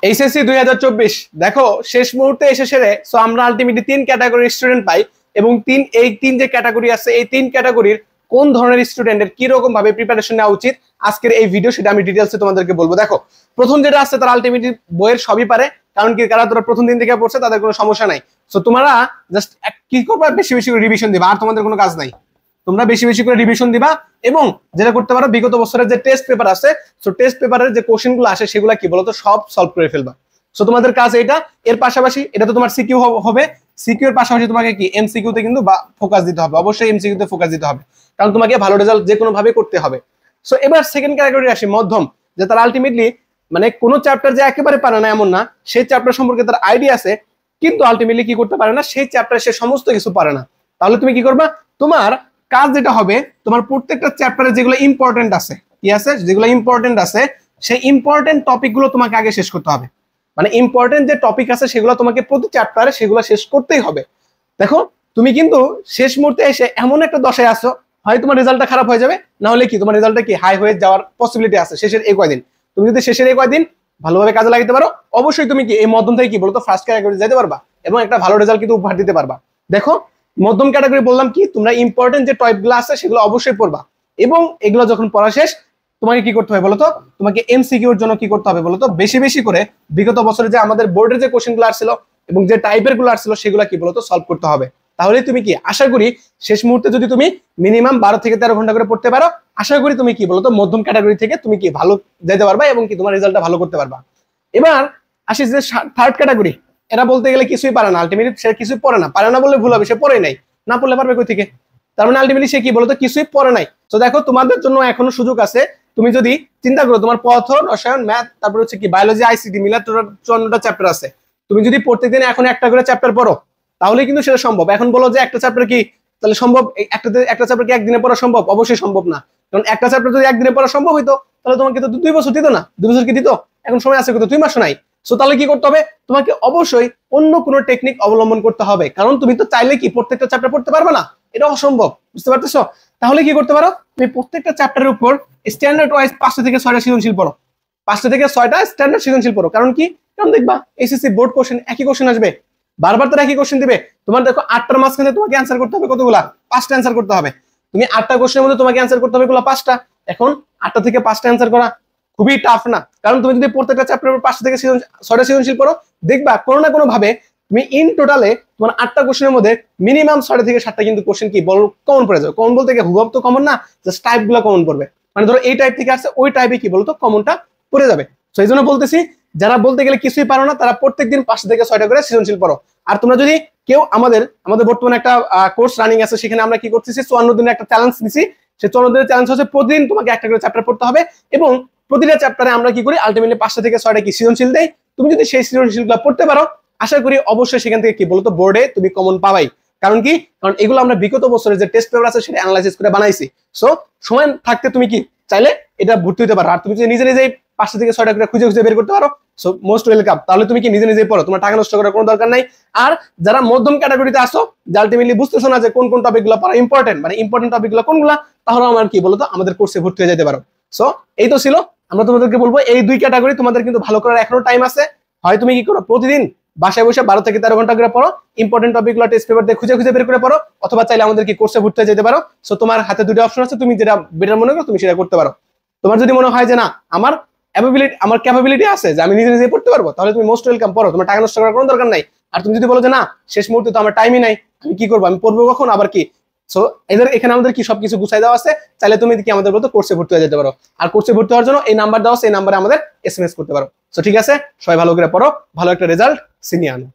HSC 2024 দেখো শেষ মুহূর্তে এসে সেরে সো আমরা আলটিমেটলি 3 ক্যাটাগরির স্টুডেন্ট পাই এবং এই তিন যে ক্যাটাগরি আছে এই 3 ক্যাটাগরির কোন ধরনের স্টুডেন্টের কি রকম ভাবে প্রিপারেশন নেওয়া উচিত আজকের এই ভিডিও সেটা আমি ডিটেইলসে তোমাদেরকে বলবো। দেখো প্রথম যেটা আছে তারা আলটিমেটলি বইয়ের সবই পারে, কারণ কি কারা তোরা প্রথম দিন থেকে পড়ছে তাদের কোনো সমস্যা নাই। সো তোমরা জাস্ট কি করবা, বেশি বেশি করে রিভিশন দিবা, আর তোমাদের কোনো কাজ নাই। তোমরা বেশি বেশি করে রিভিশন দিবা এবং যেটা করতে পারো বিগত বছরের যে টেস্ট পেপার আছে সো টেস্ট পেপারের যে কোশ্চেনগুলো আসে সেগুলো কি বলতো সব সলভ করে ফেলবা। সো তোমাদের কাজ এটা। এর পাশাপাশি এটা তো তোমার সিকিউ হবে, সিকিউ এর পাশাপাশি তোমাকে কি এমসিকিউ তে কিন্তু ফোকাস দিতে হবে, অবশ্যই এমসিকিউ তে ফোকাস দিতে হবে, কারণ তোমাকে ভালো রেজাল্ট যে কোনো ভাবে করতে হবে। সো এবার সেকেন্ড ক্যাটাগরি আসি মধ্যম, যে তারা আলটিমেটলি মানে কোনো চ্যাপ্টার যে একেবারে পারে না এমন না, সেই চ্যাপ্টার সম্পর্কে তার আইডিয়া আছে কিন্তু আলটিমেটলি কি করতে পারে না, সেই চ্যাপ্টারে সে সমস্ত কিছু পারে না। তাহলে তুমি কি করবা, তোমার কাজ যেটা হবে তোমার প্রত্যেকটা চ্যাপ্টারে যেগুলো ইম্পর্টেন্ট আছে কি আছে, যেগুলো ইম্পর্টেন্ট আছে সেই ইম্পর্টেন্ট টপিকগুলো তোমাকে আগে শেষ করতে হবে। মানে ইম্পর্টেন্ট যে টপিক আছে সেগুলো তোমাকে প্রতি চ্যাপ্টারে সেগুলো শেষ করতেই হবে। দেখো তুমি কিন্তু শেষ মুহূর্তে এসে এমন একটা দশায় আসো, হয় তোমার রেজাল্টটা খারাপ হয়ে যাবে, না হলে কি তোমার রেজাল্টটা কি হাই হয়ে যাওয়ার পসিবিলিটি আছে শেষের এই কয়দিন। তুমি যদি শেষের এই কয়দিন ভালোভাবে কাজে লাগাতে পারো অবশ্যই তুমি কি এই মধ্যম থেকে কি বলতো ফার্স্ট ক্যাটাগরি যেতে পারবা এবং একটা ভালো রেজাল্ট কিন্তু উপহার দিতে পারবা। দেখো মধ্যম ক্যাটাগরি বললাম কি তোমরা ইম্পর্টেন্ট যে টপিকগুলো আছে সেগুলো অবশ্যই পড়বা এবং এগুলো যখন পড়া শেষ তোমাকে কি করতে হবে বলতো, তোমাকে এমসিকিউর জন্য কি করতে হবে বলতো, বেশি বেশি করে বিগত বছরে যে আমাদের বোর্ডের যে কোশ্চেনগুলো আসছিল এবং যে টাইপের গুলো আসছিল সেগুলো কি বলতো সলভ করতে হবে। তাহলে তুমি কি আশা করি শেষ মুহূর্তে যদি তুমি মিনিমাম 12 থেকে 13 ঘন্টা করে পড়তে পারো, আশা করি তুমি কি বলতো মধ্যম ক্যাটাগরি থেকে তুমি কি ভালো যেতে পারবা এবং কি তোমার রেজাল্টটা ভালো করতে পারবা। এবার আসি যে থার্ড ক্যাটাগরি, এরা বলতে গেলে কিছুই পারে না, আলটিমেটলি সে কিছুই পড়ে না, পারে না বললে ভুল হবে, সে পড়ে নাই, না পড়লে পারবে কই থেকে, তার মানে আলটিমেটলি সে কি বলতো কিছুই পড়ে নাই। তো দেখো তোমাদের জন্য এখনো সুযোগ আছে, তুমি যদি চিন্তা করো তোমার পদার্থ রসায়ন ম্যাথ তারপর হচ্ছে কি বায়োলজি আইসিটি মিলা 54টা চ্যাপ্টার আছে, তুমি যদি প্রত্যেকদিন এখন একটা করে চ্যাপ্টার পড়ো তাহলে কিন্তু সেটা সম্ভব। এখন বলো যে একটা চ্যাপ্টার কি তাহলে সম্ভব, একটা চ্যাপ্টার কি একদিনে পড়া সম্ভব? অবশ্যই সম্ভব না, কারণ একটা চ্যাপ্টার যদি একদিনে পড়া সম্ভব হইতো তাহলে তোমাকে তো 2 বছর দিত না, 2 বছর কি দিত, এখন সময় আছে কত, 2 মাসও নাই। সো তাহলে কি করতে হবে, তোমাকে অবশ্যই অন্য কোনো টেকনিক অবলম্বন করতে হবে, কারণ তুমি তো চাইলে কি প্রত্যেকটা চ্যাপ্টার পড়তে পারবে না, এটা অসম্ভব, বুঝতে পারতেছো? তাহলে কি করতে পারো, তুমি প্রত্যেকটা চ্যাপ্টারের উপর স্ট্যান্ডার্ড ওয়াইজ 5টা থেকে 6টা সৃজনশীল পড়ো, 5টা থেকে 6টা স্ট্যান্ডার্ড সৃজনশীল পড়ো। কারণ কি, কারণ দেখবা এসএসসি বোর্ড কোশ্চেন একই কোশ্চেন আসবে, বারবার তারা একই কোশ্চেন দিবে। তোমার দেখো 8টার মাঝখানে তোমাকে অ্যান্সার করতে হবে কতগুলা, 5টা অ্যান্সার করতে হবে। তুমি 8টা কোশ্চেনের মধ্যে তোমাকে অ্যান্সার করতে হবে গুলো 5টা। এখন 8টা থেকে 5টা অ্যান্সার করা খুবই টাফ না, কারণ তুমি যদি প্রত্যেকটা চ্যাপ্টারের 5টা থেকে 6টা সৃজনশীল পড়ো দেখবা কোনো না কোনো ভাবে তুমি ইন টোটালে তোমার 8টা কোশ্চেনের মধ্যে মিনিমাম 6টা থেকে 7টা কিন্তু কোশ্চেন কি বল কমন পড়ে যাবে। কমন বলতে গিয়ে হুবহু তো কমন না, জাস্ট টাইপ গুলো কমন পড়বে, মানে ধরো এই টাইপ থেকে আসছে ওই টাইপে কি বলতো কমনটা পড়ে যাবে। তো এই জন্য বলতেছি যারা বলতে গেলে কিছুই পারো না তারা প্রত্যেকদিন 5টা থেকে 6টা করে সৃজনশীল পড়ো। আর তোমরা যদি কেউ আমাদের বর্তমানে একটা কোর্স রানিং আছে, সেখানে আমরা কি করতেছি 54 দিনের একটা চ্যালেঞ্জ নিছি। সেই 54 দিনের চ্যালেঞ্জ হচ্ছে প্রতিদিন তোমাকে একটা করে চ্যাপ্টার পড়তে হবে এবং প্রতিটা চ্যাপ্টারে আমরা কি করি আলটিমেটলি 5টা থেকে 6টা কি সৃজনশীল দেই। তুমি যদি সেই সৃজনশীলগুলো পড়তে পারো আশা করি অবশ্যই সেখান থেকে কি বলতো বোর্ডে তুমি কমন পাবাই। কারণ কি, কারণ এগুলো আমরা বিগত বছরের যে টেস্ট পেপার আছে সেটা অ্যানালাইসিস করে বানাইছি। সো সময় থাকতে তুমি কি চাইলে এটা ভর্তি হতে পারো, আর তুমি যদি নিজে নিজেই 5টা থেকে 6টা করে খুঁজে খুঁজে বের করতে পারো সো মোস্ট ওয়েলকাম। তাহলে তুমি কি নিজে নিজেই পড়ো, তোমার টাকা নষ্ট করার কোনো দরকার নাই। আর যারা মধ্যম ক্যাটাগরিতে আসো যে আলটিমেটলি বুঝতেছো না যে কোন কোন টপিকগুলো পড়া ইম্পর্টেন্ট, মানে ইম্পর্টেন্ট টপিকগুলো কোনগুলা, তাহলে আমার কি বলতো আমাদের কোর্সে ভর্তি হয়ে যেতে পারো। সো এই তো ছিল, আমরা তোমাদেরকে বলবো এই 2 ক্যাটাগরি তোমাদের কিন্তু ভালো করার এখনো টাইম আছে। হয় তুমি কি করো প্রতিদিন বাসায় বসে 12 থেকে 13 ঘন্টা করে পড়ো, ইম্পর্টেন্ট টপিকগুলো টেস্ট পেপার দিয়ে খুঁজে খুঁজে বের করে পড়ো, অথবা চাইলে আমাদের কি কোর্সে ভর্তি হয়ে যেতে পারো। সো তোমার হাতে 2টা অপশন আছে, তুমি যেটা বেটার মনে করো তুমি সেটা করতে পারো। তোমার যদি মনে হয় যে না আমার ক্যাপাবিলিটি আছে যে আমি নিজে নিজে পড়তে পারবো, তাহলে তুমি মোস্ট ওয়েলকাম পড়ো, তোমার টাকা নষ্ট করার কোনো দরকার নাই। আর তুমি যদি বলো যে না শেষ মুহূর্তে তো আমার টাইমই নাই, আমি কি করবো, আমি পড়বো কখন আবার কি, সো এখানে আমাদের কি সবকিছু গুছাই দেওয়া আছে, চাইলে তুমি কি আমাদের বলতো কোর্সে ভর্তি হয়ে যেতে পারো। আর কোর্সে ভর্তি হওয়ার জন্য এই নাম্বার দেওয়া আছে, এই নাম্বারে আমাদের SMS করতে পারো। সো ঠিক আছে, সবাই ভালো করে পড়ো, ভালো একটা রেজাল্ট ছিনিয়ে আনো।